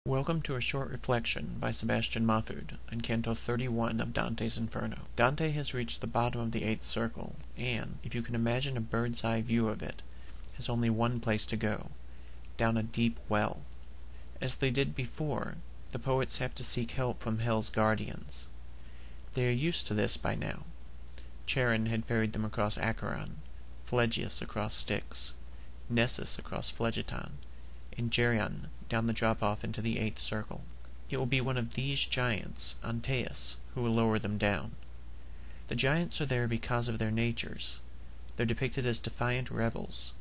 Welcome to a short reflection by Sebastian Mahfoud on Canto 31 of Dante's Inferno. Dante has reached the bottom of the eighth circle, and, if you can imagine a bird's-eye view of it, has only one place to go, down a deep well. As they did before, the poets have to seek help from hell's guardians. They are used to this by now. Charon had ferried them across Acheron, Phlegyas across Styx, Nessus across Phlegethon, and Geryon down the drop-off into the eighth circle. It will be one of these giants, Antaeus, who will lower them down. The giants are there because of their natures. They're depicted as defiant rebels.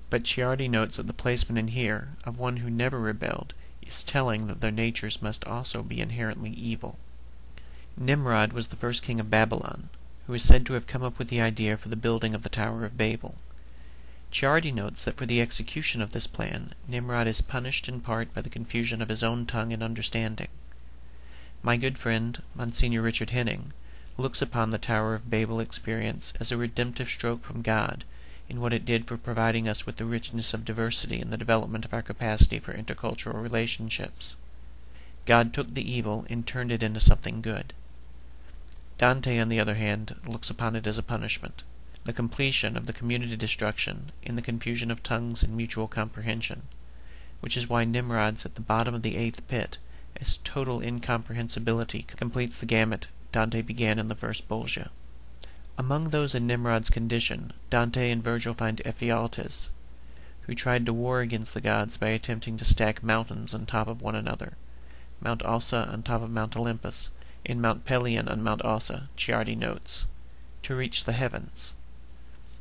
But Ciardi notes that the placement in here of one who never rebelled is telling that their natures must also be inherently evil. Nimrod was the first king of Babylon, who is said to have come up with the idea for the building of the Tower of Babel. Ciardi notes that for the execution of this plan, Nimrod is punished in part by the confusion of his own tongue and understanding. My good friend, Monsignor Richard Henning, looks upon the Tower of Babel experience as a redemptive stroke from God in what it did for providing us with the richness of diversity in the development of our capacity for intercultural relationships. God took the evil and turned it into something good. Dante, on the other hand, looks upon it as a punishment, the completion of the community destruction in the confusion of tongues and mutual comprehension, which is why Nimrod's at the bottom of the eighth pit, as total incomprehensibility completes the gamut Dante began in the first Bolgia. Among those in Nimrod's condition, Dante and Virgil find Ephialtes, who tried to war against the gods by attempting to stack mountains on top of one another, Mount Ossa on top of Mount Olympus, and Mount Pelion on Mount Ossa, Ciardi notes, to reach the heavens.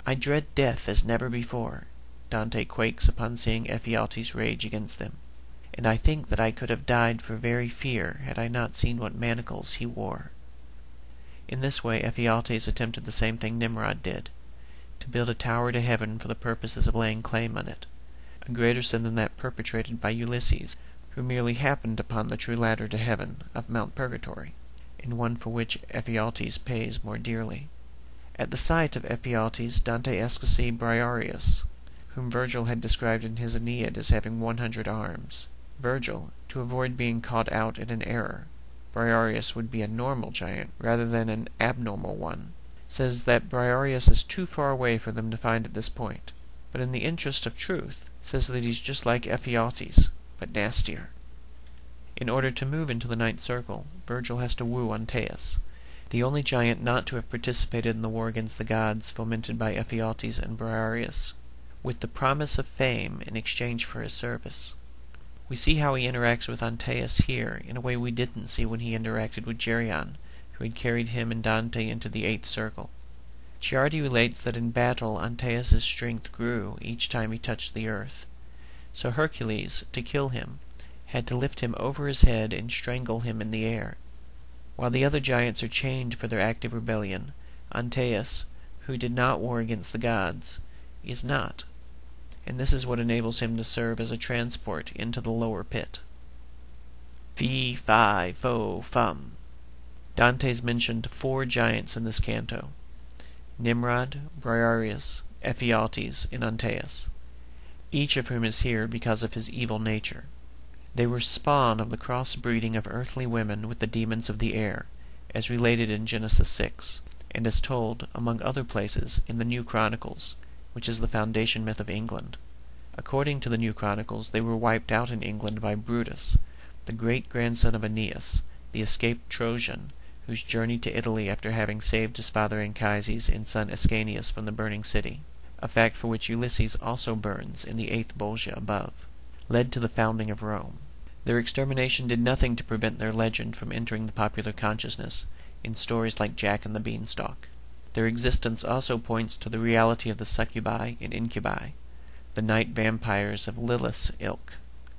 I dread death as never before, Dante quakes upon seeing Ephialtes rage against them, and I think that I could have died for very fear had I not seen what manacles he wore. In this way Ephialtes attempted the same thing Nimrod did, to build a tower to heaven for the purposes of laying claim on it, a greater sin than that perpetrated by Ulysses, who merely happened upon the true ladder to heaven of Mount Purgatory, and one for which Ephialtes pays more dearly. At the sight of Ephialtes, Dante asks to see Briareus, whom Virgil had described in his Aeneid as having 100 arms. Virgil, to avoid being caught out in an error, Briareus would be a normal giant rather than an abnormal one, says that Briareus is too far away for them to find at this point, but in the interest of truth, says that he's just like Ephialtes, but nastier. In order to move into the ninth circle, Virgil has to woo Antaeus, the only giant not to have participated in the war against the gods fomented by Ephialtes and Briareus, with the promise of fame in exchange for his service. We see how he interacts with Antaeus here in a way we didn't see when he interacted with Geryon, who had carried him and Dante into the eighth circle. Ciardi relates that in battle Antaeus' strength grew each time he touched the earth, so Hercules, to kill him, had to lift him over his head and strangle him in the air. While the other giants are chained for their active rebellion, Antaeus, who did not war against the gods, is not, and this is what enables him to serve as a transport into the lower pit. Fee, fi, fo, fum. Dante's mentioned 4 giants in this canto: Nimrod, Briareus, Ephialtes, and Antaeus, each of whom is here because of his evil nature. They were spawn of the cross-breeding of earthly women with the demons of the air, as related in Genesis 6, and as told, among other places, in the New Chronicles, which is the foundation myth of England. According to the New Chronicles, they were wiped out in England by Brutus, the great-grandson of Aeneas, the escaped Trojan, whose journey to Italy after having saved his father Anchises and son Ascanius from the burning city, a fact for which Ulysses also burns in the eighth Bolgia above, led to the founding of Rome. Their extermination did nothing to prevent their legend from entering the popular consciousness in stories like Jack and the Beanstalk. Their existence also points to the reality of the succubi and incubi, the night vampires of Lilith's ilk,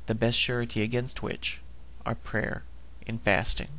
the best surety against which are prayer and fasting.